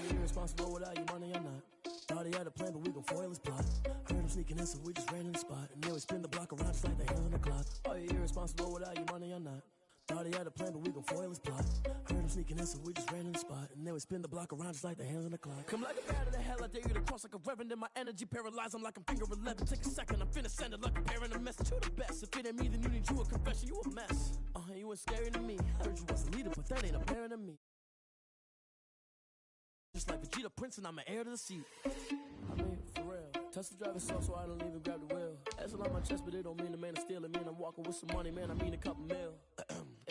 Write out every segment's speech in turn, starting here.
you irresponsible without your money or not? Thought he had a plan, but we gon' foil his plot. Heard him sneaking in, so we just ran in the spot. And then we spin the block around just like the hand on the clock. Are you irresponsible without your money or not? Thought he had a plan, but we gon' foil his plot. Heard him sneaking in, so we just ran in the spot. And then we spin the block around just like the hands on the clock. Come like a bat of the hell, I dare you to cross like a reverend. In my energy paralyzed, I'm like I'm finger 11. Take a second, I'm finna send it like a parent a message. You the best, if it ain't me, then you need you a confession. You a mess. You ain't scary to me. Heard you was a leader, but that ain't apparent to me. Just like Vegeta Prince and I'm an heir to the seat. I mean, for real. Touch the driver's soft so I don't even grab the wheel. That's on my chest, but it don't mean the man is stealing. Man, I'm walking with some money, man, I mean a couple mil.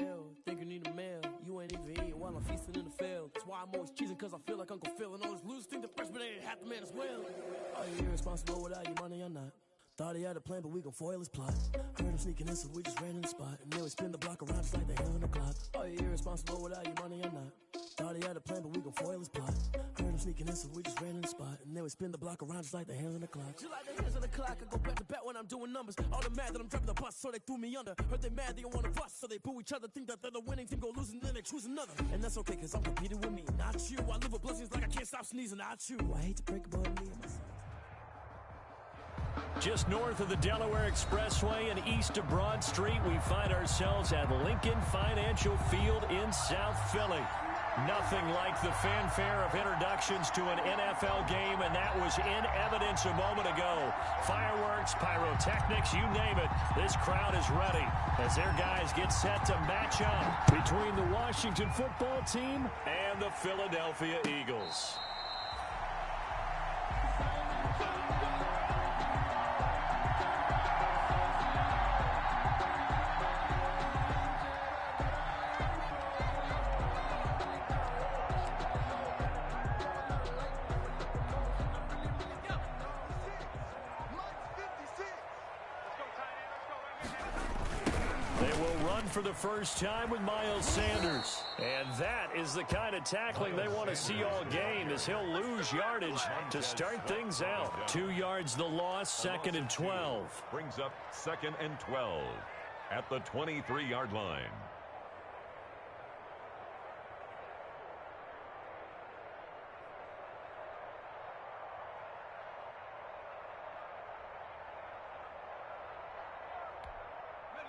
Ew, think you need a meal. You ain't even eating while I'm feasting in the field. That's why I'm always cheesing, cause I feel like Uncle Phil. And all those losers think the freshman ain't half the man as well. Are you irresponsible without your money or not? Thought he had a plan, but we gon' foil his plot. Heard him sneaking in, so we just ran in the spot. And then we spin the block around just like the hands on the clock. Are you irresponsible without your money or not? Thought he had a plan, but we gon' foil his plot. Heard him sneaking in, so we just ran in the spot. And then we spin the block around just like the hands on the clock. Just like the hands on the clock, I go back to back when I'm doing numbers. All the mad that I'm driving the bus, so they threw me under. Heard they mad, they don't wanna bust, so they boo each other. Think that they're the winning team, go losing, then they choose another. And that's okay, cause I'm competing with me, not you. I live with blessings like I can't stop sneezing, not you. I hate to break it, but I need myself. Just north of the Delaware Expressway and east of Broad Street, we find ourselves at Lincoln Financial Field in South Philly. Nothing like the fanfare of introductions to an NFL game, and that was in evidence a moment ago. Fireworks, pyrotechnics, you name it. This crowd is ready as their guys get set to match up between the Washington football team and the Philadelphia Eagles. For the first time with Miles Sanders. And that is the kind of tackling they want to see all game, as he'll lose yardage to start things out. 2 yards the loss, 2nd and 12. Brings up 2nd and 12 at the 23-yard line.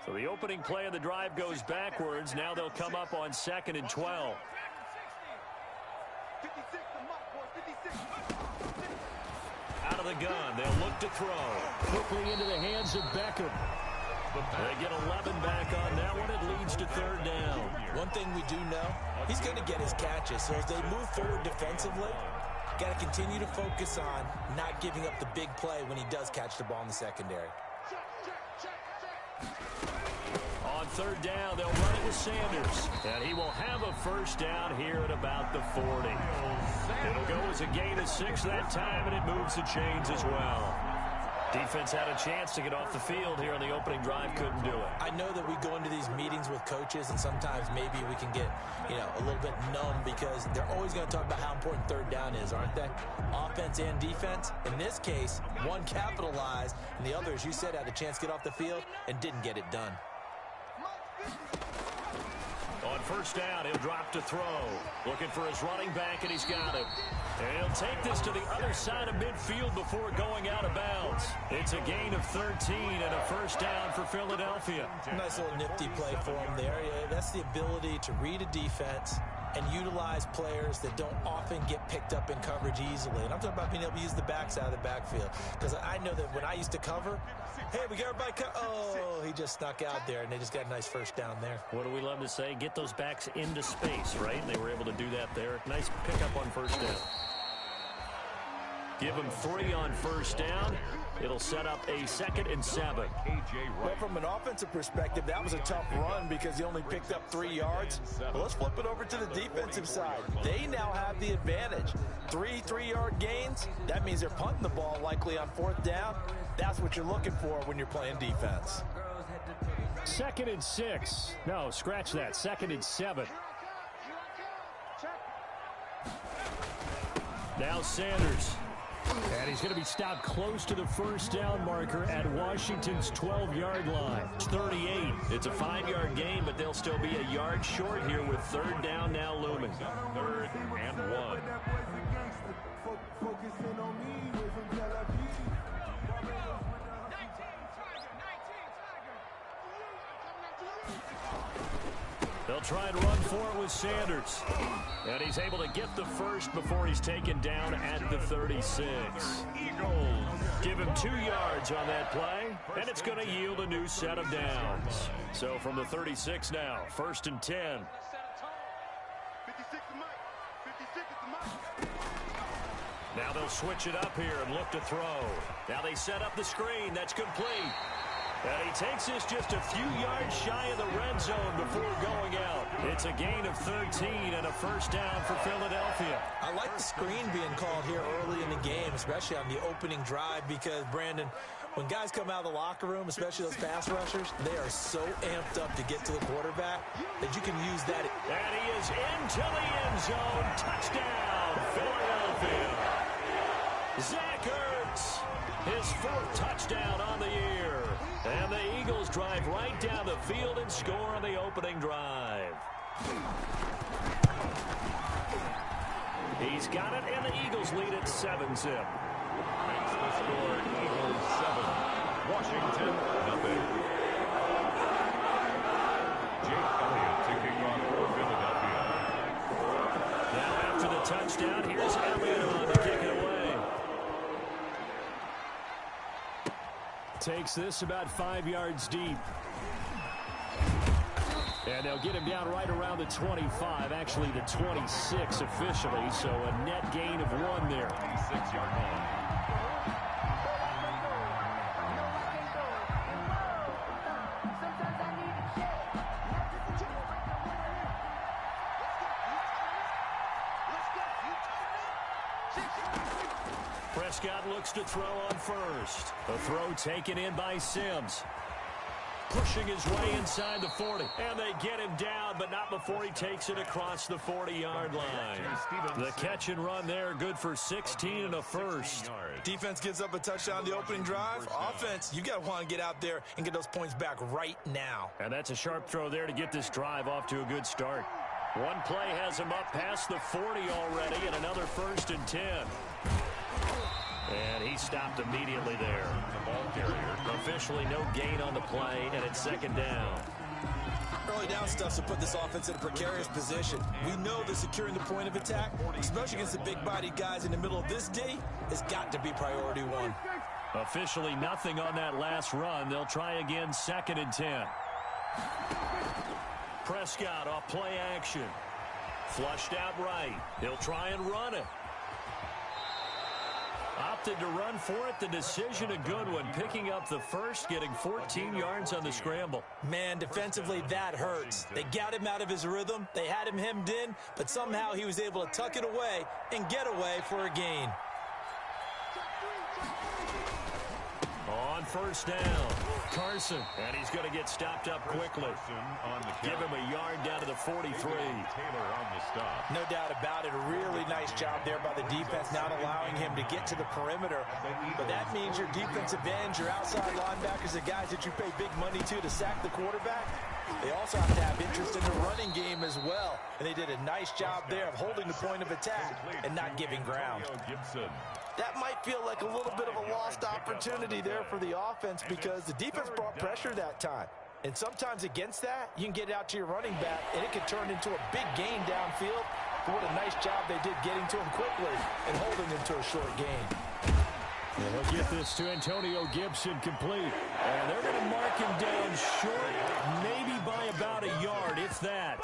So the opening play of the drive goes backwards. Now they'll come up on 2nd and 12. Out of the gun, they'll look to throw. Quickly into the hands of Beckham. They get 11 back on that one. It leads to 3rd down. One thing we do know, he's going to get his catches. So as they move forward defensively, got to continue to focus on not giving up the big play when he does catch the ball in the secondary. On 3rd down, they'll run it with Sanders. And he will have a 1st down here at about the 40. It'll go as a gain of 6 that time, and it moves the chains as well. Defense had a chance to get off the field here on the opening drive, couldn't do it. I know that we go into these meetings with coaches, and sometimes maybe we can get, a little bit numb because they're always going to talk about how important 3rd down is, aren't they? Offense and defense. In this case, one capitalized, and the other, as you said, had a chance to get off the field and didn't get it done. On 1st down, he'll drop to throw. Looking for his running back, and he's got him. And he'll take this to the other side of midfield before going out of bounds. It's a gain of 13 and a 1st down for Philadelphia. Nice little nifty play for him there. Yeah, that's the ability to read a defense and utilize players that don't often get picked up in coverage easily. And I'm talking about being able to use the backside of the backfield. Because I know that when I used to cover, hey, we got everybody oh, he just snuck out there, and they just got a nice 1st down there. What do we love to say? Get those backs into space, right? And they were able to do that there. Nice pickup on 1st down. Give him 3 on 1st down. It'll set up a 2nd and 7. Well, from an offensive perspective, that was a tough run because he only picked up 3 yards. Well, let's flip it over to the defensive side. They now have the advantage. 3 3-yard gains. That means they're punting the ball likely on 4th down. That's what you're looking for when you're playing defense. 2nd and 6. No, scratch that. 2nd and 7. Now Sanders. And he's going to be stopped close to the 1st down marker at Washington's 12-yard line. It's 38. It's a 5-yard gain, but they'll still be a yard short here with 3rd down now looming. 3rd and 1. They'll try and run for it with Sanders. And he's able to get the first before he's taken down at the 36. Eagles give him 2 yards on that play, and it's going to yield a new set of downs. So from the 36 now, 1st and 10. Now they'll switch it up here and look to throw. Now they set up the screen. That's complete. And he takes this just a few yards shy of the red zone before going out. It's a gain of 13 and a first down for Philadelphia. I like the screen being called here early in the game, especially on the opening drive, because, Brandon, when guys come out of the locker room, especially those pass rushers, they are so amped up to get to the quarterback that you can use that. And he is into the end zone. Touchdown, Philadelphia. Zach Ertz, his 4th touchdown on the year. And the Eagles drive right down the field and score on the opening drive. He's got it, and the Eagles lead at 7-zip. Makes the score Eagles 7, Washington nothing. Jake Elliott taking on for Philadelphia. Now after the touchdown, here's Elliott on to kick it away. Takes this about 5 yards deep. And they'll get him down right around the 25, actually the 26 officially, so a net gain of 1 there. 26-yard line. Prescott looks to throw on first. The throw taken in by Sims. Pushing his way inside the 40. And they get him down, but not before he takes it across the 40-yard line. The catch and run there, good for 16 and a first. Defense gives up a touchdown the opening drive. Offense, you got to want to get out there and get those points back right now. And that's a sharp throw there to get this drive off to a good start. One play has him up past the 40 already, and another 1st and 10. And he stopped immediately there. The ball carrier. Officially no gain on the play, and it's 2nd down. Early down stuff to put this offense in a precarious position. We know that securing the point of attack, especially against the big-bodied guys in the middle of this D, has got to be priority 1. Officially nothing on that last run. They'll try again, 2nd and 10. Prescott off play action. Flushed out right. He'll try and run it. Opted to run for it. The decision a good one. Picking up the first, getting 14 yards on the scramble. Man, defensively, that hurts. They got him out of his rhythm. They had him hemmed in, but somehow he was able to tuck it away and get away for a gain. On 1st down, Carson. And he's going to get stopped up quickly. Give him a yard down to the 43. Taylor on the stop. No doubt about it. A really nice job there by the defense, not allowing him to get to the perimeter. But that means your defensive ends, your outside linebackers, the guys that you pay big money to sack the quarterback, they also have to have interest in the running game as well. And they did a nice job there of holding the point of attack and not giving ground. That might feel like a little bit of a lost opportunity there for the offense because the defense brought pressure that time. And sometimes against that, you can get out to your running back, and it could turn into a big gain downfield. But what a nice job they did getting to him quickly and holding him to a short gain. And they'll get this to Antonio Gibson complete. And they're going to mark him down short, maybe by about a yard, if that.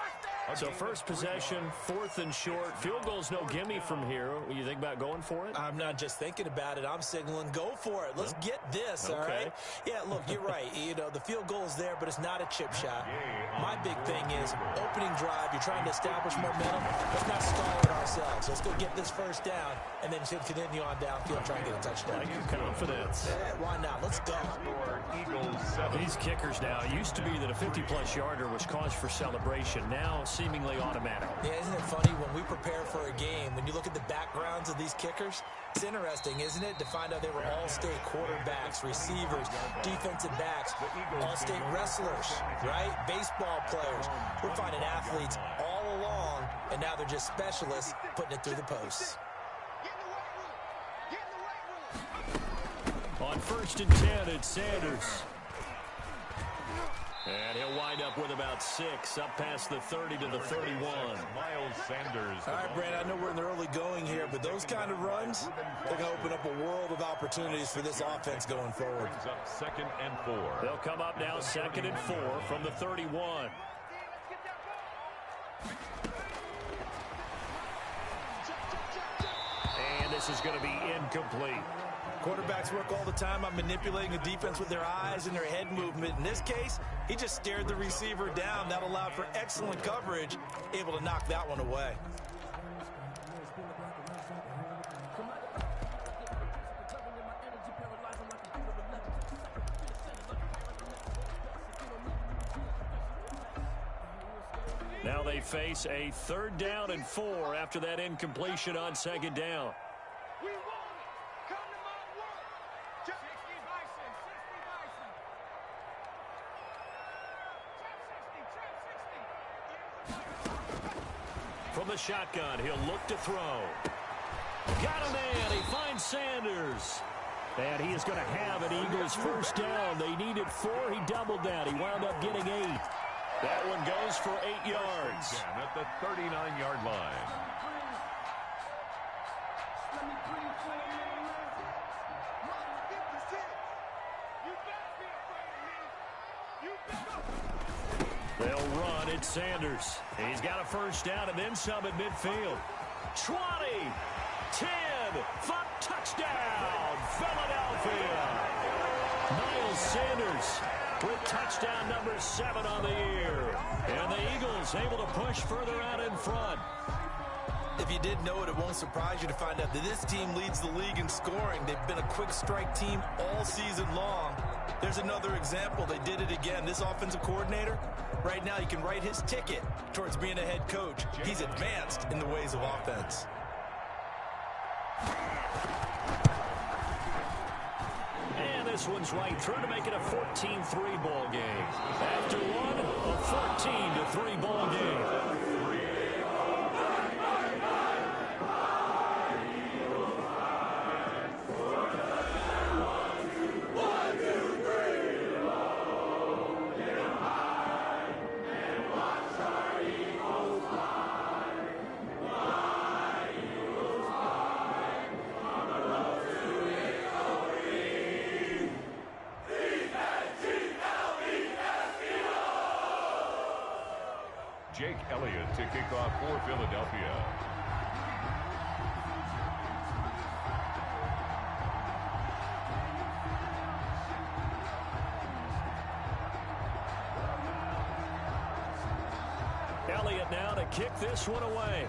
So first possession, 4th and short. Field goal's no gimme from here. What you think about going for it? I'm not just thinking about it. I'm signaling go for it. Let's get this, all right? Yeah, look, you're right. You know, the field goal is there, but it's not a chip shot. My big thing is opening drive. You're trying to establish momentum. Let's not stall it ourselves. Let's go get this first down, and then continue on downfield, try and get a touchdown. Like your confidence. Yeah, why not? Let's go. These kickers now, it used to be that a 50-plus yarder was cause for celebration. Now, seemingly automatic. Yeah, isn't it funny when we prepare for a game, when you look at the backgrounds of these kickers, it's interesting, isn't it, to find out they were all-state quarterbacks, receivers, defensive backs, all-state wrestlers, right? Baseball players. We're finding athletes all along, and now they're just specialists putting it through the posts. On 1st and 10, it's Sanders. And he'll wind up with about 6, up past the 30 to the 31. Miles Sanders. All right, Brandon, I know we're in the early going here, but those kind of runs, they're going to open up a world of opportunities for this offense going forward. Brings up 2nd and 4. They'll come up now 2nd and 4 from the 31. And this is going to be incomplete. Quarterbacks work all the time on manipulating the defense with their eyes and their head movement. In this case, he just stared the receiver down. That allowed for excellent coverage, able to knock that one away. Now they face a 3rd down and 4 after that incompletion on 2nd down. From the shotgun, he'll look to throw. Got a man. He finds Sanders. And he is going to have an Eagles 1st down. They needed 4. He doubled that. He wound up getting 8. That one goes for 8 yards. Again at the 39-yard line. They'll run. It's Sanders. He's got a 1st down and then some at midfield. 20, 10, 5, touchdown, Philadelphia. Miles Sanders with touchdown number 7 on the year. And the Eagles able to push further out in front. If you didn't know it, it won't surprise you to find out that this team leads the league in scoring. They've been a quick strike team all season long. There's another example. They did it again. This offensive coordinator, right now, he can write his ticket towards being a head coach. He's advanced in the ways of offense. And this one's right through to make it a 14-3 ball game. After one, a 14-3 ball game. Jake Elliott to kick off for Philadelphia. Elliott now to kick this one away.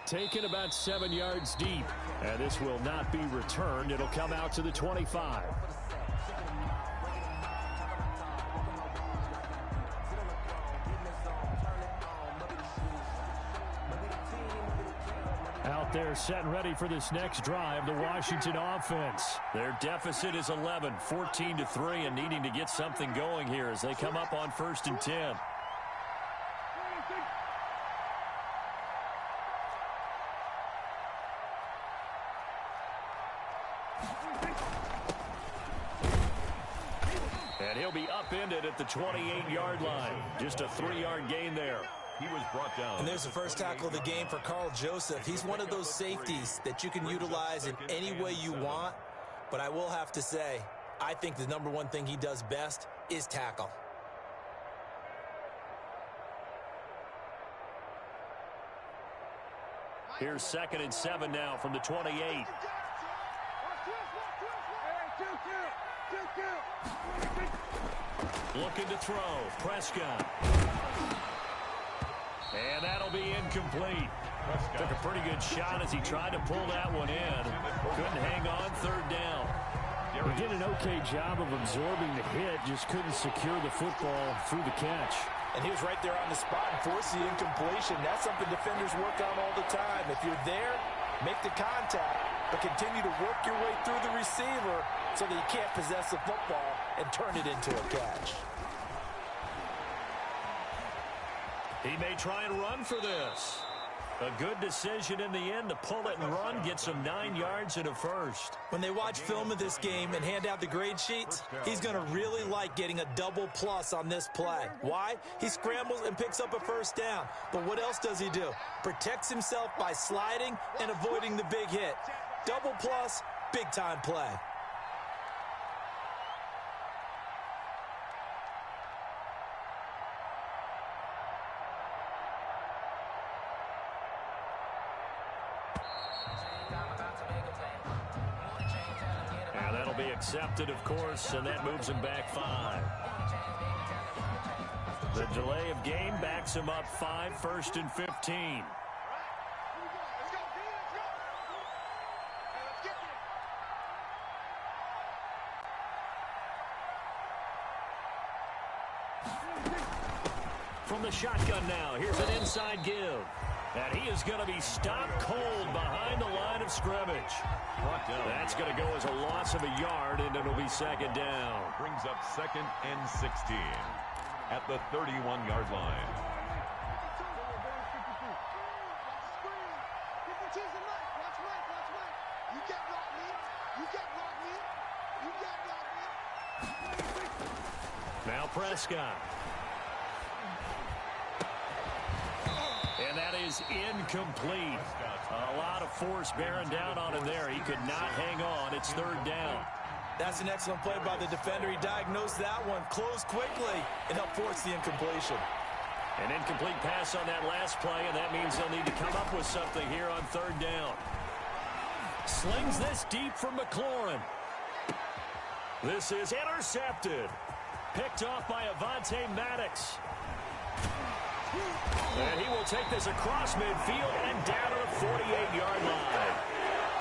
Taken about 7 yards deep. And this will not be returned. It'll come out to the 25. Out there set and ready for this next drive, the Washington offense. Their deficit is 11, 14-3, and needing to get something going here as they come up on 1st and 10. And he'll be upended at the 28-yard line. Just a 3-yard gain there. He was brought down. And there's the first tackle of the game for Carl Joseph. He's one of those safeties that you can utilize in any way you want. But I will have to say, I think the number one thing he does best is tackle. Here's 2nd and 7 now from the 28. Looking to throw. Prescott. And that'll be incomplete. Took a pretty good shot as he tried to pull that one in. Couldn't hang on 3rd down. He did an okay job of absorbing the hit, just couldn't secure the football through the catch. And he was right there on the spot and forced the incompletion. That's something defenders work on all the time. If you're there, make the contact, but continue to work your way through the receiver so that you can't possess the football and turn it into a catch. He may try and run for this. A good decision in the end to pull it and run, get some 9 yards and a first. When they watch film of this game and hand out the grade sheets, he's going to really like getting a double plus on this play. Why? He scrambles and picks up a first down. But what else does he do? Protects himself by sliding and avoiding the big hit. Double plus, big time play. And that'll be accepted, of course, and that moves him back 5. The delay of game backs him up 5, 1st and 15. From the shotgun now, here's an inside give. And he is going to be stopped cold behind the line of scrimmage. That's going to go as a loss of a yard, and it'll be second down. Brings up 2nd and 16 at the 31-yard line. Now Prescott. And that is incomplete. A lot of force bearing down on him there. He could not hang on. It's 3rd down. That's an excellent play by the defender. He diagnosed that one, closed quickly, and helped force the incompletion. An incomplete pass on that last play, and that means they'll need to come up with something here on 3rd down. Slings this deep from McLaurin. This is intercepted. Picked off by Avonte Maddox. And he will take this across midfield and down to the 48-yard line.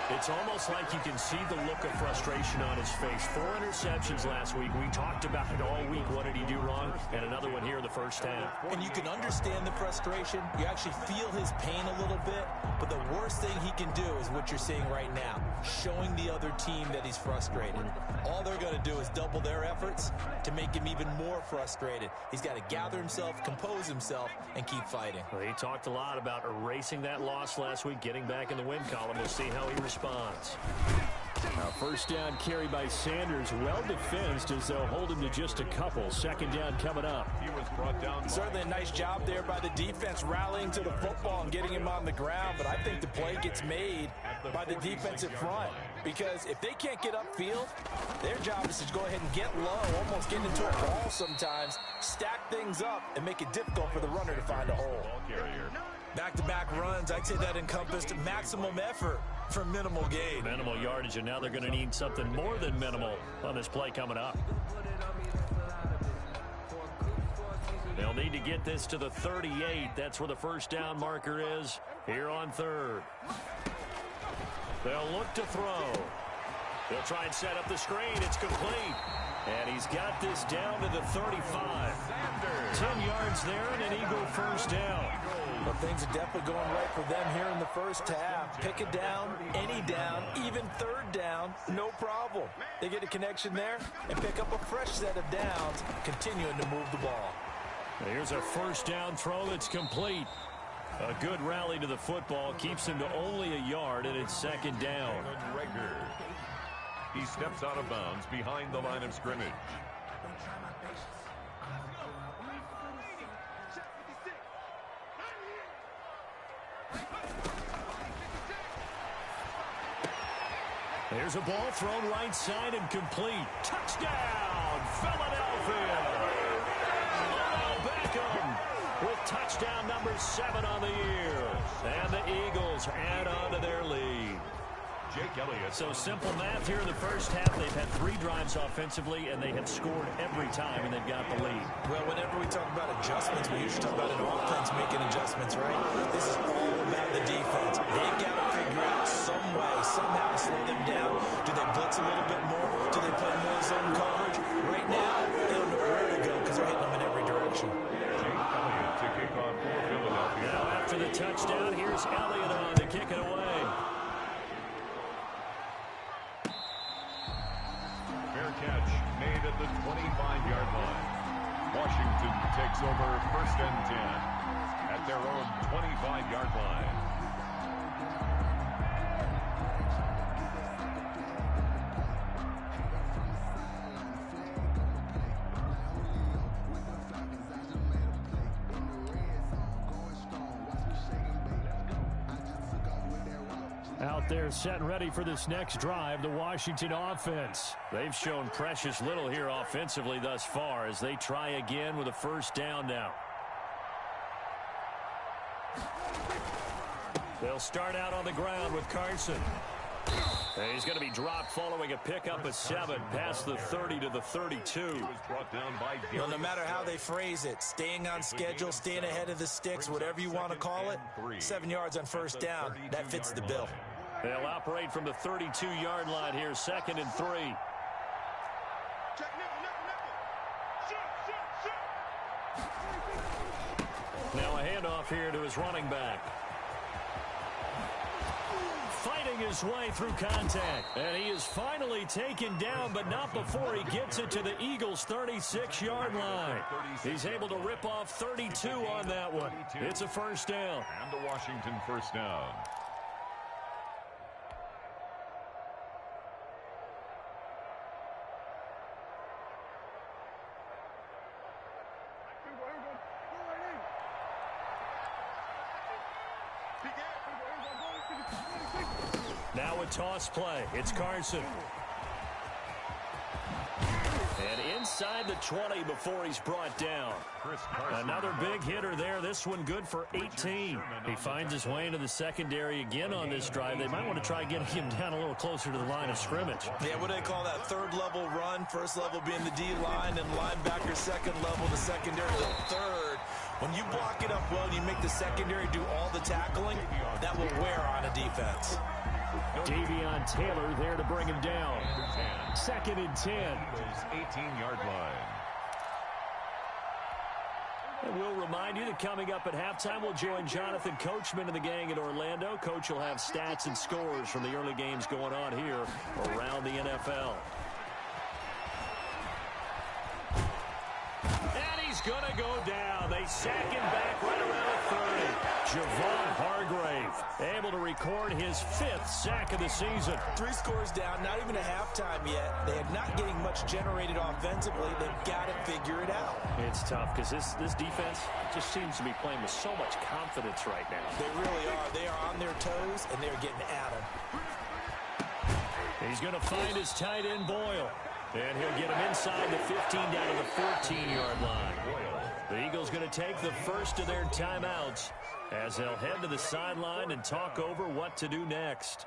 It's almost like you can see the look of frustration on his face. 4 interceptions last week. We talked about it all week. What did he do wrong? And another one here in the first half. And you can understand the frustration. You actually feel his pain a little bit. But the worst thing he can do is what you're seeing right now, showing the other team that he's frustrated. All they're going to do is double their efforts to make him even more frustrated. He's got to gather himself, compose himself, and keep fighting. Well, he talked a lot about erasing that loss last week, getting back in the win column. We'll see how he responds. Now, first down carry by Sanders, well defensed as they'll hold him to just a couple. Second down coming up. He was brought down. Certainly a nice job there by the defense rallying to the football and getting him on the ground, but I think the play gets made by the defensive front, because if they can't get upfield, their job is to go ahead and get low, almost get into a ball sometimes, stack things up, and make it difficult for the runner to find a hole. Back-to-back runs, I'd say that encompassed maximum effort for minimal gain. Minimal yardage, and now they're going to need something more than minimal on this play coming up. They'll need to get this to the 38. That's where the first down marker is here on 3rd. They'll look to throw. They'll try and set up the screen. It's complete. And he's got this down to the 35. 10 yards there and an Eagle first down. Well, things are definitely going right for them here in the first half. Pick it down, any down, even 3rd down, no problem. They get a connection there and pick up a fresh set of downs, continuing to move the ball. Here's a first down throw that's complete. A good rally to the football keeps him to only a yard, and it's second down. He steps out of bounds behind the line of scrimmage. There's a ball thrown right side and complete. Touchdown, Philadelphia! Odell Beckham with touchdown number 7 on the year. And the Eagles add on to their lead. Jake Elliott. So simple math here in the first half. They've had 3 drives offensively, and they have scored every time, and they've got the lead. Well, whenever we talk about adjustments, we usually talk about an offense making adjustments, right? This is all about the defense. They've got to figure out some way, somehow to slow them down. Do they blitz a little bit more? Do they play more zone coverage? Right now, they don't know where to go because they're hitting them in every direction. Jake Elliott to kick off for Philadelphia. Now after the touchdown, here's Elliott on to kick it away. Fair catch made at the 25-yard line. Washington takes over 1st and 10. at their own 25-yard line. Out there set and ready for this next drive, the Washington offense. They've shown precious little here offensively thus far as they try again with a first down now. They'll start out on the ground with Carson. And he's going to be dropped following a pickup of 7 past the 30 to the 32. He was brought down by Well, no matter how they phrase it, staying on schedule, staying ahead of the sticks, whatever you want to call it, 7 yards on first down, that fits the bill. They'll operate from the 32-yard line here, 2nd and 3. Now a handoff here to his running back. Fighting his way through contact. And he is finally taken down, but not before he gets it to the Eagles' 36-yard line. He's able to rip off 32 on that one. It's a first down. And the Washington first down. Now a toss play. It's Carson. And inside the 20 before he's brought down. Another big hitter there. This one good for 18. He finds his way into the secondary again on this drive. They might want to try getting him down a little closer to the line of scrimmage. Yeah, what do they call that? Third level run. First level being the D-line, and linebacker second level, the secondary the third. When you block it up well and you make the secondary do all the tackling, that will wear on a defense. Davion Taylor there to bring him down. 2nd and 10. 18-yard line. And we'll remind you that coming up at halftime, we'll join Jonathan Coachman and the gang in Orlando. Coach will have stats and scores from the early games going on here around the NFL. And he's going to go down. They sack him back right around the 30. Javon Hargrave able to record his 5th sack of the season. 3 scores down, not even a halftime yet. They are not getting much generated offensively. They've got to figure it out. It's tough because this defense just seems to be playing with so much confidence right now. They really are. They are on their toes, and they're getting at them. He's going to find his tight end, Boyle. And he'll get him inside the 15 down to the 14-yard line. The Eagles going to take the first of their timeouts as they'll head to the sideline and talk over what to do next.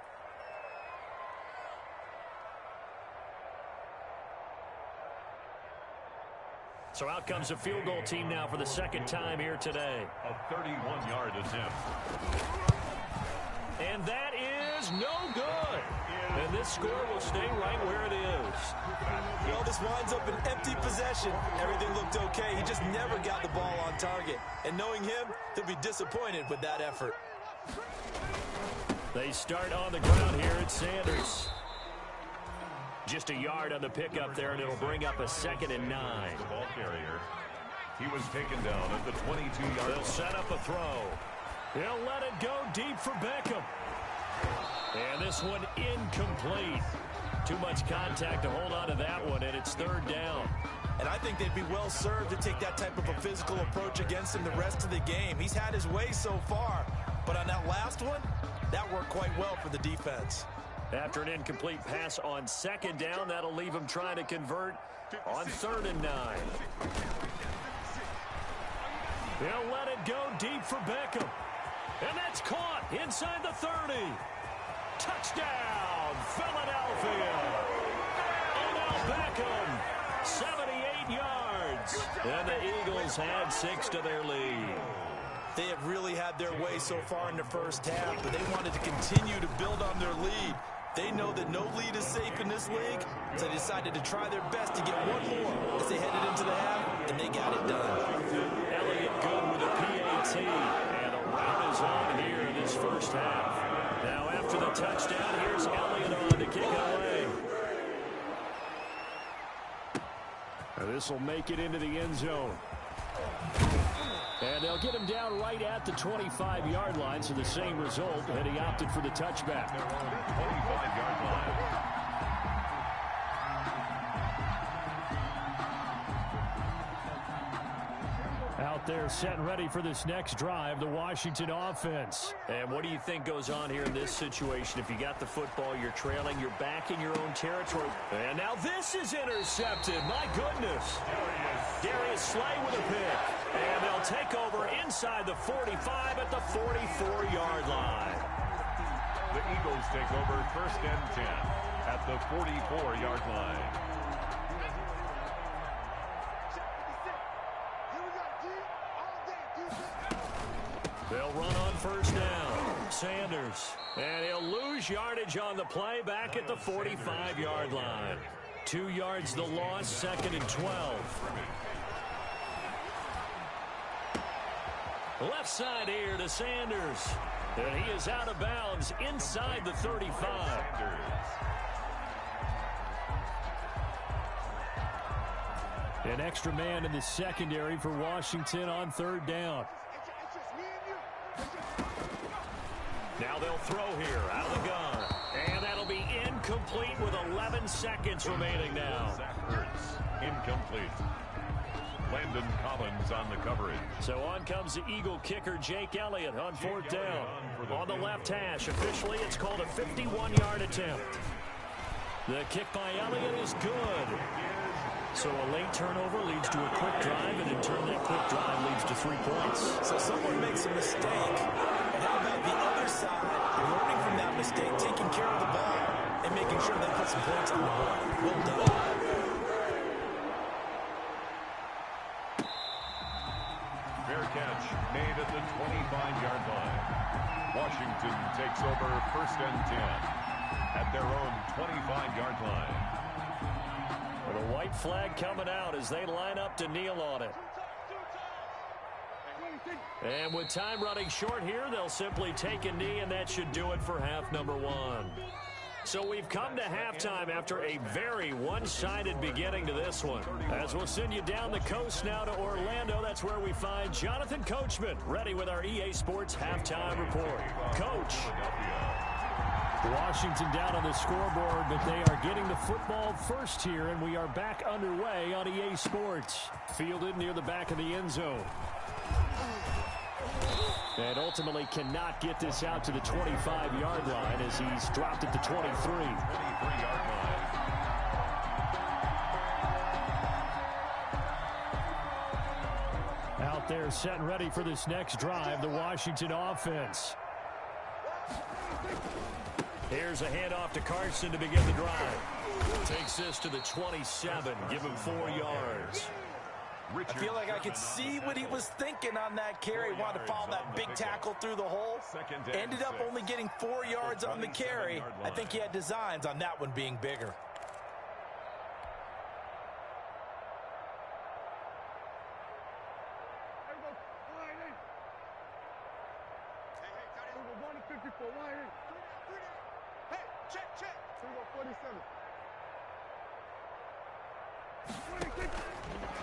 So out comes a field goal team now for the second time here today. A 31-yard attempt. And that is no good. And this score will stay right where it is. Well, this winds up an empty possession. Everything looked okay. He just never got the ball on target. And knowing him, he'll be disappointed with that effort. They start on the ground here at Sanders. Just a yard on the pickup there, and it'll bring up a 2nd and 9. The ball carrier. He was taken down at the 22-yard line. They'll set up a throw. They'll let it go deep for Beckham. And this one incomplete. Too much contact to hold on to that one, and it's 3rd down. And I think they'd be well served to take that type of a physical approach against him the rest of the game. He's had his way so far, but on that last one, that worked quite well for the defense. After an incomplete pass on 2nd down, that'll leave him trying to convert on 3rd and 9. They'll let it go deep for Beckham. And that's caught inside the 30. Touchdown, Philadelphia. Odell Beckham, 78 yards. And the Eagles add 6 to their lead. They have really had their way so far in the first half, but they wanted to continue to build on their lead. They know that no lead is safe in this league, so they decided to try their best to get one more as they headed into the half, and they got it done. Elliott good with a PAT, and a rout is on here in this first half. Now after the touchdown, here's Elliott on to kick it away. This will make it into the end zone. And they'll get him down right at the 25-yard line, so the same result, and he opted for the touchback. 25-yard line. Out there set and ready for this next drive, the Washington offense. And what do you think goes on here in this situation? If you got the football, you're trailing, you're back in your own territory. And now this is intercepted. My goodness. Darius Slay with a pick. And they'll take over inside the 45 at the 44-yard line. The Eagles take over 1st and 10 at the 44-yard line. They'll run on 1st down. Sanders. And he'll lose yardage on the play back at the 45-yard line. 2 yards the loss, 2nd and 12. Left side here to Sanders. And he is out of bounds inside the 35. An extra man in the secondary for Washington on 3rd down. Now they'll throw here out of the gun. And that'll be incomplete with 11 seconds remaining now. Zach Ertz, incomplete. Landon Collins on the coverage. So on comes the Eagle kicker, Jake Elliott, on 4th down. On the left hash, officially it's called a 51-yard attempt. The kick by Elliott is good. So a late turnover leads to a quick drive, and in turn that quick drive leads to 3 points. So someone makes a mistake, and how about the other side learning from that mistake, taking care of the ball, and making sure they put some points on the board. Well done. Fair catch made at the 25-yard line. Washington takes over 1st and 10 at their own 25-yard line. With a white flag coming out as they line up to kneel on it. And with time running short here, they'll simply take a knee, and that should do it for half number 1. So we've come to halftime after a very one-sided beginning to this one. As we'll send you down the coast now to Orlando, that's where we find Jonathan Coachman, ready with our EA Sports Halftime Report. Coach. Washington down on the scoreboard, but they are getting the football first here, and we are back underway on EA Sports. Fielded near the back of the end zone. And ultimately cannot get this out to the 25-yard line as he's dropped at the 23. 23-yard line. Out there set and ready for this next drive, the Washington offense. Here's a handoff to Carson to begin the drive. Takes this to the 27, give him 4 yards. I feel like I could see what he was thinking on that carry. He wanted to follow that big tackle through the hole. Ended up only getting 4 yards on the carry. I think he had designs on that one being bigger.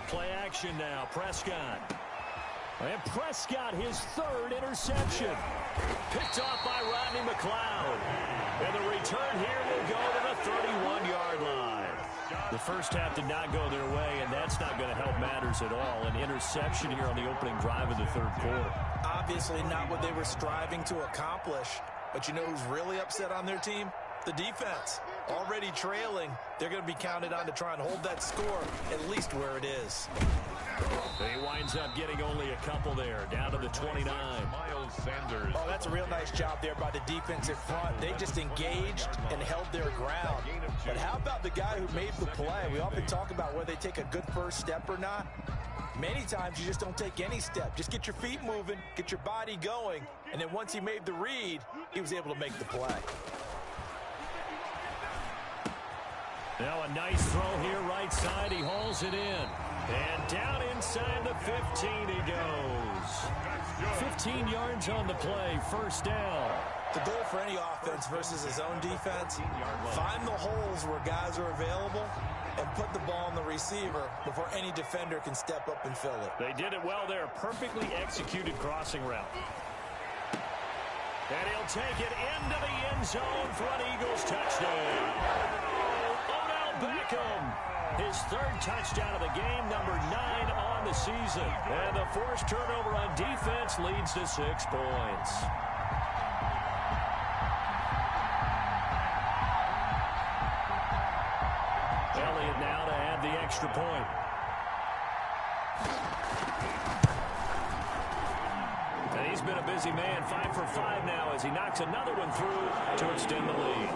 Play action now, Prescott. And Prescott, his 3rd interception. Picked off by Rodney McLeod. And the return here will go to the 31-yard line. The first half did not go their way, and that's not going to help matters at all. An interception here on the opening drive of the 3rd quarter. Obviously not what they were striving to accomplish. But you know who's really upset on their team? The defense. Already trailing. They're going to be counted on to try and hold that score at least where it is. He winds up getting only a couple there, down to the 29. Miles Sanders. Oh, that's a real nice job there by the defensive front. They just engaged and held their ground. But how about the guy who made the play? We often talk about whether they take a good first step or not. Many times you just don't take any step. Just get your feet moving, get your body going, and then once he made the read, he was able to make the play. Now a nice throw here right side. He hauls it in. And down inside the 15 he goes. 15 yards on the play. 1st down. The goal for any offense versus his own defense, find the holes where guys are available and put the ball on the receiver before any defender can step up and fill it. They did it well there. Perfectly executed crossing route. And he'll take it into the end zone for an Eagles touchdown. Odell Beckham, his third touchdown of the game, number 9 on the season. And the forced turnover on defense leads to 6 points. Elliott now to add the extra point. And he's been a busy man, 5 for 5 now as he knocks another one through to extend the lead.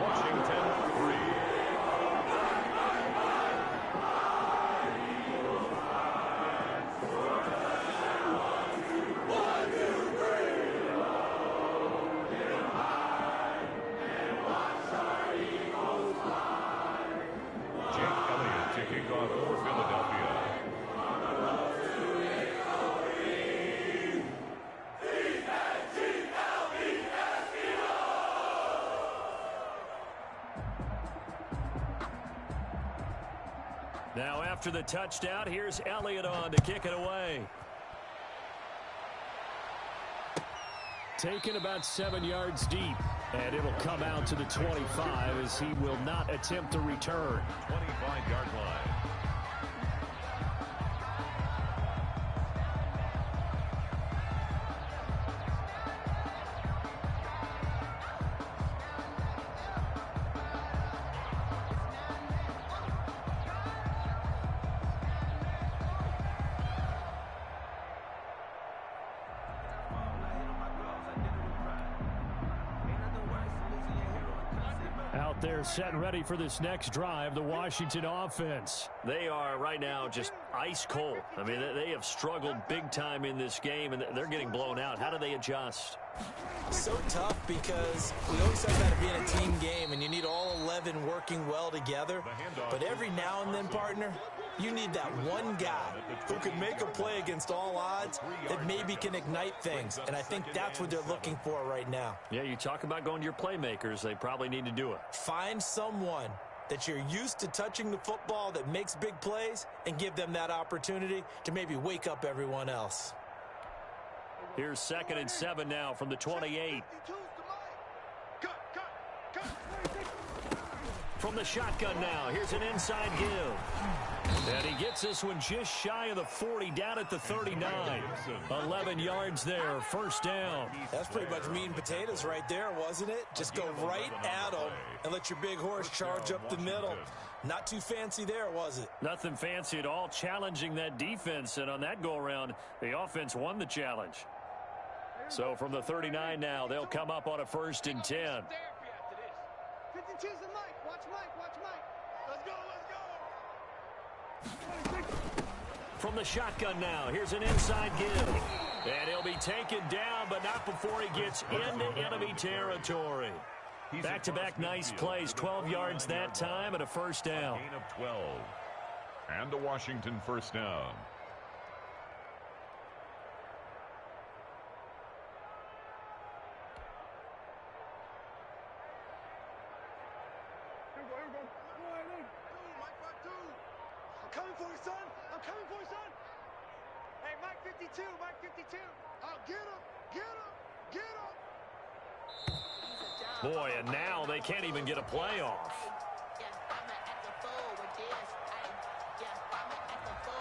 Washington 3. Now after the touchdown, here's Elliott on to kick it away. Taken about 7 yards deep, and it'll come out to the 25 as he will not attempt to return. 25-yard line. They're set and ready for this next drive, the Washington offense. They are right now just ice cold. I mean, they have struggled big time in this game, and they're getting blown out. How do they adjust? So tough because we always talk about it being a team game, and you need all 11 working well together. But every now and then, partner, you need that one guy who can make a play against all odds that maybe can ignite things. And I think that's what they're looking for right now. Yeah, you talk about going to your playmakers. They probably need to do it. Find someone that you're used to touching the football that makes big plays and give them that opportunity to maybe wake up everyone else. Here's 2nd and 7 now from the 28. From the shotgun now, here's an inside give. And he gets this one just shy of the 40, down at the 39. 11 yards there, first down. That's pretty much meat and potatoes right there, wasn't it? Just go right at them and let your big horse charge up the middle. Not too fancy there, was it? Nothing fancy at all, challenging that defense. And on that go-around, the offense won the challenge. So from the 39 now, they'll come up on a 1st and 10. 52's the Mike. Watch Mike. Watch Mike. Let's go. Let's go. From the shotgun now, here's an inside give. And he'll be taken down, but not before he gets into enemy territory. Back-to-back nice plays, 12 yards that time and a first down. Gain of 12. And a Washington first down. Coming for you, son. I'm coming for you, son. Hey, Mike 52. Mike 52. Oh, get him. Get him. Boy, and now they can't even get a play off.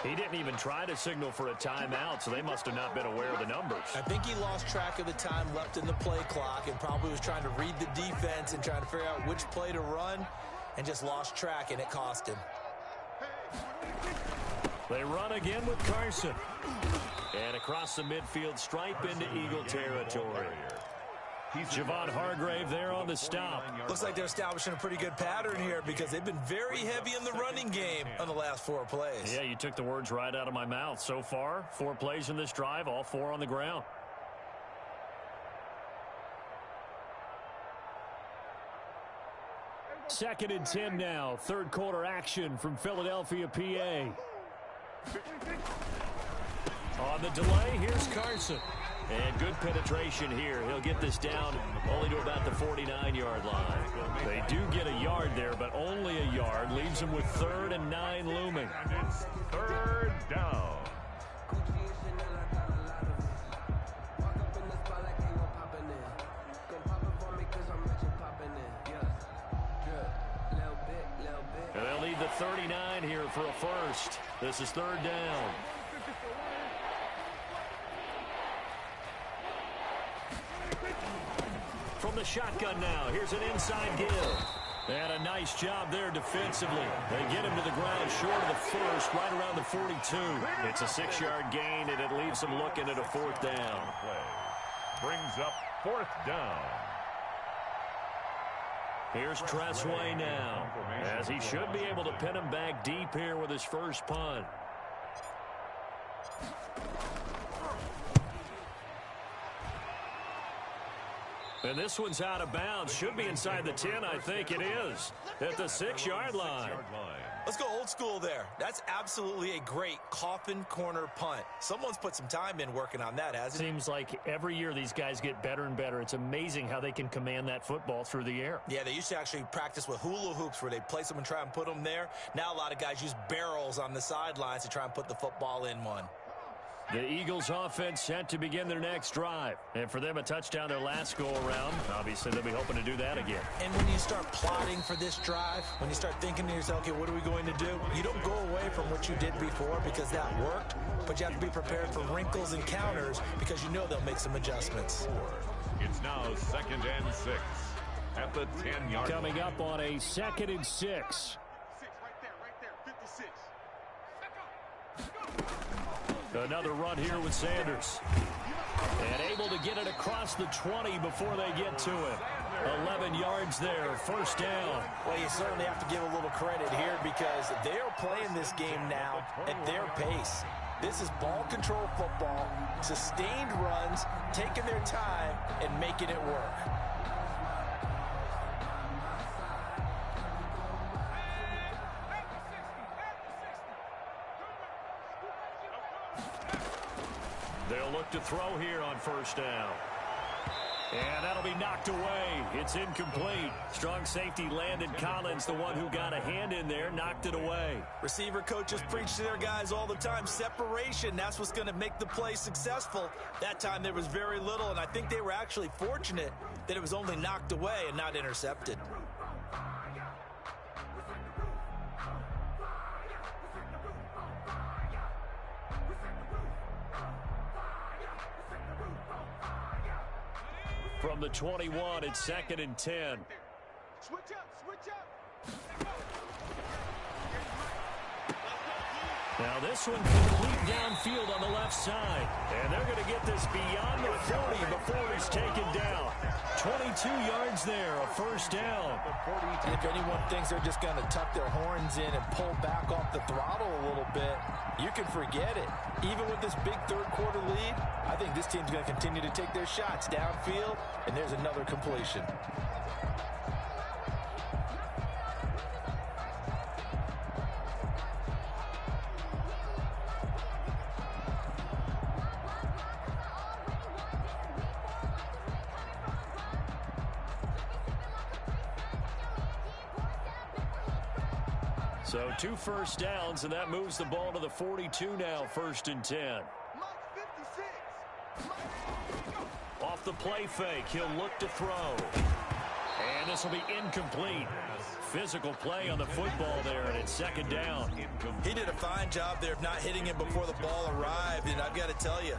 He didn't even try to signal for a timeout, so they must have not been aware of the numbers. I think he lost track of the time left in the play clock and probably was trying to read the defense and trying to figure out which play to run and just lost track, and it cost him. They run again with Carson. And across the midfield stripe into Eagle territory. Javon Hargrave there on the stop. Looks like they're establishing a pretty good pattern here because they've been very heavy in the running game on the last 4 plays. Yeah, you took the words right out of my mouth. So far, 4 plays in this drive, all 4 on the ground. Second and 10 now. Third quarter action from Philadelphia, PA. On the delay, here's Carson. And good penetration here. He'll get this down only to about the 49-yard line. They do get a yard there, but only a yard. Leaves them with 3rd and 9 looming. And it's 3rd down. And they'll need the 39 here for a first. This is 3rd down. From the shotgun now, here's an inside give. And a nice job there defensively. They get him to the ground short of the first, right around the 42. It's a 6-yard gain, and it leaves them looking at a 4th down. Brings up 4th down. Here's Tressway now, as he should be able to pin him back deep here with his first punt. And this one's out of bounds. Should be inside the 10, I think it is, at the 6-yard line. Let's go old school there. That's absolutely a great coffin corner punt. Someone's put some time in working on that, hasn't it? Seems like every year these guys get better and better. It's amazing how they can command that football through the air. Yeah, they used to actually practice with hula hoops where they place them and try and put them there. Now a lot of guys use barrels on the sidelines to try and put the football in one. The Eagles offense set to begin their next drive. And for them, a touchdown their last go-around. Obviously, they'll be hoping to do that again. And when you start plotting for this drive, when you start thinking to yourself, okay, what are we going to do? You don't go away from what you did before because that worked, but you have to be prepared for wrinkles and counters because you know they'll make some adjustments. It's now 2nd and 6 at the 10-yard line. Coming up on a 2nd and 6. Another run here with Sanders. And able to get it across the 20 before they get to it. 11 yards there, 1st down. Well, you certainly have to give a little credit here because they are playing this game now at their pace. This is ball control football, sustained runs, taking their time, and making it work. They'll look to throw here on 1st down. And that'll be knocked away. It's incomplete. Strong safety Landon Collins, the one who got a hand in there, knocked it away. Receiver coaches preach to their guys all the time. Separation, that's what's going to make the play successful. That time there was very little, and I think they were actually fortunate that it was only knocked away and not intercepted. From the 21, it's 2nd and 10. Switch up. Now this one complete downfield on the left side. And they're going to get this beyond the 40 before he's taken down. 22 yards there, a 1st down. And if anyone thinks they're just going to tuck their horns in and pull back off the throttle a little bit, you can forget it. Even with this big 3rd quarter lead, I think this team's going to continue to take their shots downfield, and there's another completion. So 2 1st downs, and that moves the ball to the 42 now, 1st and 10. Off the play fake, he'll look to throw. And this will be incomplete. Physical play on the football there, and it's 2nd down. He did a fine job there of not hitting him before the ball arrived, and I've got to tell you,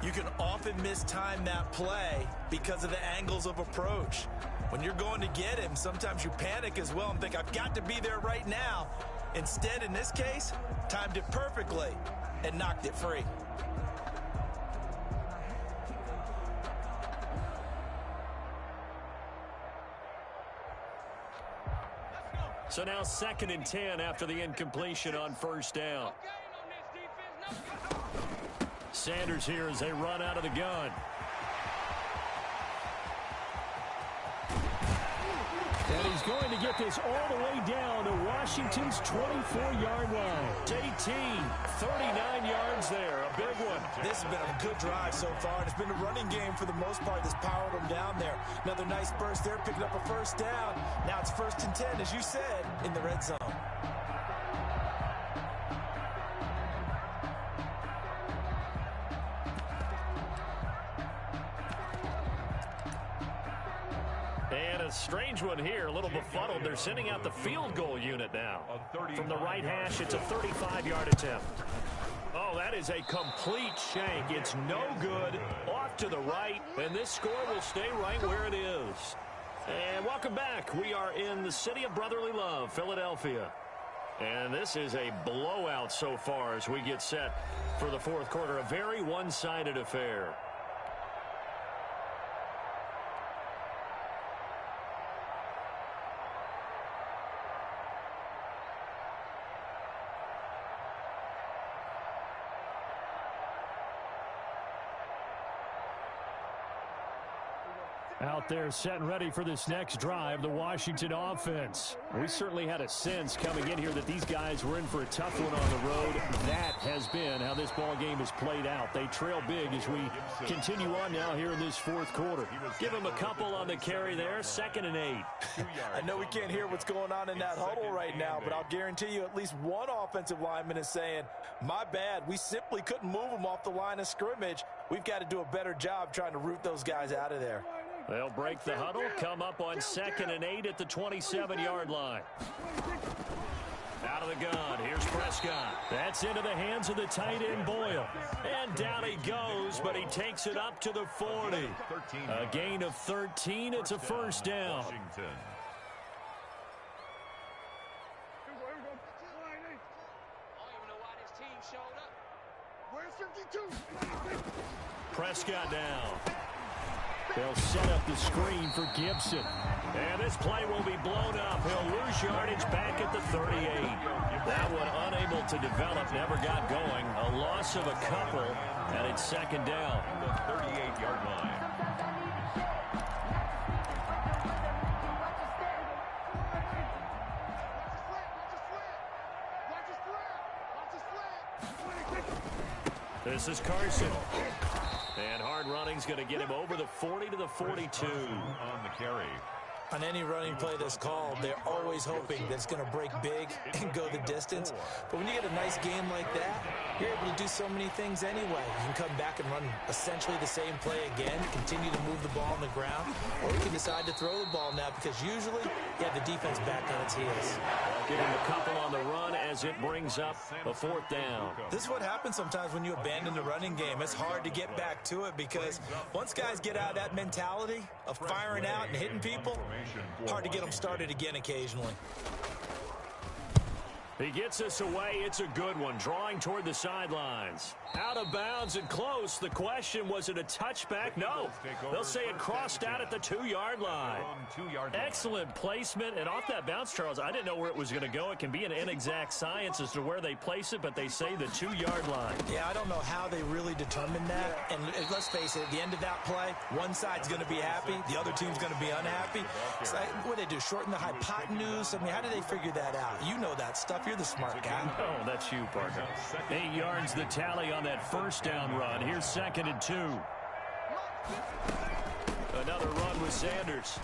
you can often mistime that play because of the angles of approach. When you're going to get him, sometimes you panic as well and think, I've got to be there right now. Instead, in this case, timed it perfectly and knocked it free. So now 2nd and 10 after the incompletion on 1st down. Sanders here as they run out of the gun. Daddy He's going to get this all the way down to Washington's 24-yard line. 18, 39 yards there, a big one. This has been a good drive so far, and it's been a running game for the most part that's powered them down there. Another nice burst there, picking up a first down. Now it's 1st and 10, as you said, in the red zone. And a strange one here, a little befuddled. They're sending out the field goal unit now. From the right hash, it's a 35-yard attempt. Oh, that is a complete shank. It's no good. Off to the right, and this score will stay right where it is. And welcome back. We are in the city of brotherly love, Philadelphia. And this is a blowout so far as we get set for the fourth quarter. A very one-sided affair. Out there set and ready for this next drive, the Washington offense. We certainly had a sense coming in here that these guys were in for a tough one on the road. That has been how this ball game has played out. They trail big as we continue on now here in this fourth quarter. Give them a couple on the carry there, 2nd and 8. I know we can't hear what's going on in that huddle right now, but I'll guarantee you at least one offensive lineman is saying, my bad, we simply couldn't move them off the line of scrimmage. We've got to do a better job trying to root those guys out of there. They'll break the huddle, come up on 2nd and 8 at the 27-yard line. Out of the gun, here's Prescott. That's into the hands of the tight end, Boyle. And down he goes, but he takes it up to the 40. A gain of 13, it's a first down. Prescott down. They'll set up the screen for Gibson. And this play will be blown up. He'll lose yardage back at the 38. That one unable to develop, never got going. A loss of a couple, and it's 2nd down. The 38-yard line. This is Carson. And hard running's going to get him over the 40 to the 42. On the carry. On any running play that's called, they're always hoping that it's going to break big and go the distance. But when you get a nice game like that, you're able to do so many things anyway. You can come back and run essentially the same play again, continue to move the ball on the ground, or you can decide to throw the ball now because usually you have the defense back on its heels. Give him a couple on the run as it brings up a 4th down. This is what happens sometimes when you abandon the running game. It's hard to get back to it because once guys get out of that mentality of firing out and hitting people, hard to get them started again occasionally. He gets us away. It's a good one. Drawing toward the sidelines. Out of bounds and close. The question, was it a touchback? No. They'll say it crossed out at the 2-yard line. Excellent placement. And off that bounce, Charles, I didn't know where it was going to go. It can be an inexact science as to where they place it, but they say the 2-yard line. Yeah, I don't know how they really determined that. And let's face it, at the end of that play, one side's going to be happy, the other team's going to be unhappy. It's like, what do they do, shorten the hypotenuse? I mean, how do they figure that out? You know that stuff. You're the smart guy. Oh, that's you, partner. 8 yards the tally on that first down run. Here's 2nd and 2. Another run with Sanders.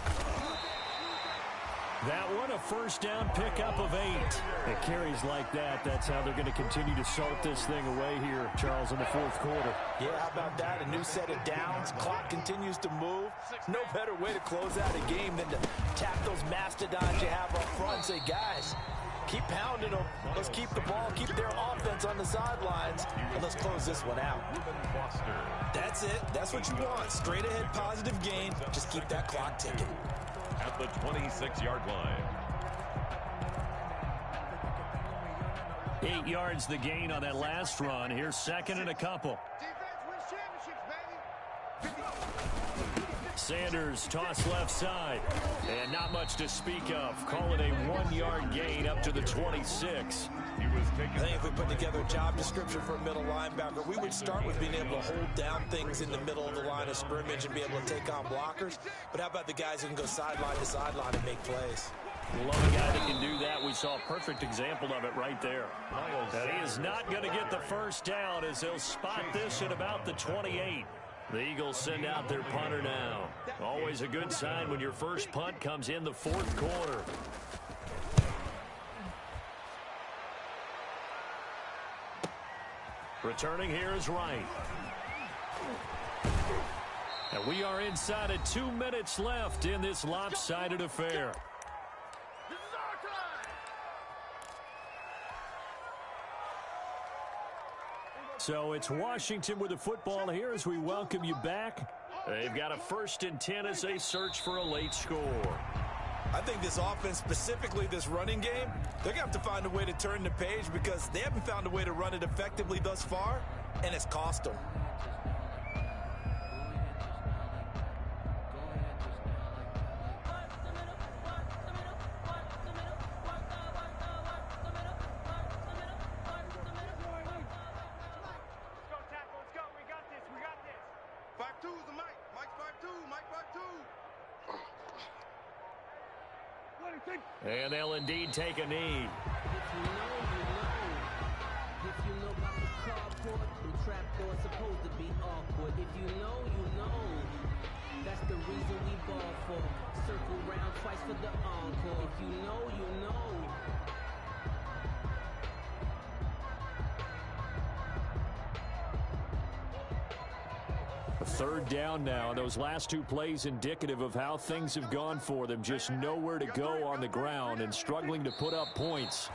That one, a first down pickup of 8. It carries like that. That's how they're going to continue to salt this thing away here, Charles, in the fourth quarter. Yeah, how about that? A new set of downs. Clock continues to move. No better way to close out a game than to tap those mastodons you have up front and say, guys, keep pounding them. Let's keep the ball, keep their offense on the sidelines, and let's close this one out. That's it. That's what you want. Straight ahead positive gain. Just keep that clock ticking. At the 26-yard line. 8 yards the gain on that last run. Here's 2nd and a couple. Sanders toss left side. And not much to speak of. Call it a 1-yard gain up to the 26. I think if we put together a job description for a middle linebacker, we would start with being able to hold down things in the middle of the line of scrimmage and be able to take on blockers. But how about the guys who can go sideline to sideline and make plays? Love a guy that can do that. We saw a perfect example of it right there. And he is not going to get the first down as they'll spot this at about the 28. The Eagles send out their punter now. Always a good sign when your first punt comes in the fourth quarter. Returning here is Wright. And we are inside of 2 minutes left in this lopsided affair. So it's Washington with the football here as we welcome you back. They've got a 1st and 10 as they search for a late score. I think this offense, specifically this running game, they're going to have to find a way to turn the page because they haven't found a way to run it effectively thus far, and it's cost them. And they'll indeed take a knee. If you know about the carport, them trapdoors supposed to be awkward. If you know, you know. That's the reason we ball for. Circle round twice for the encore. If you know, you know. A 3rd down now. Those last 2 plays indicative of how things have gone for them. Just nowhere to go on the ground and struggling to put up points.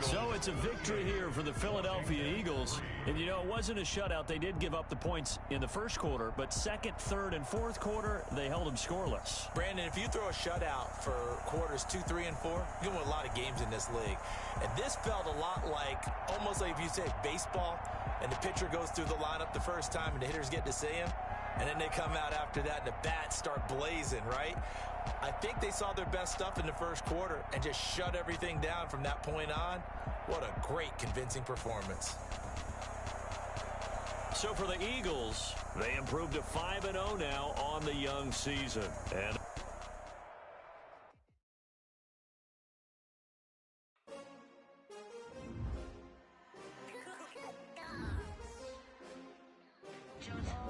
So it's a victory here for the Philadelphia Eagles. And, you know, it wasn't a shutout. They did give up the points in the first quarter, but 2nd, 3rd, and 4th quarter, they held them scoreless. Brandon, if you throw a shutout for quarters 2, 3, and 4, you're going to win a lot of games in this league. And this felt a lot like, almost like if you say baseball, and the pitcher goes through the lineup the first time, and the hitters get to see him, and then they come out after that, and the bats start blazing, right? I think they saw their best stuff in the first quarter and just shut everything down from that point on. What a great, convincing performance. So for the Eagles, they improved to 5-0 now on the young season. And Jones.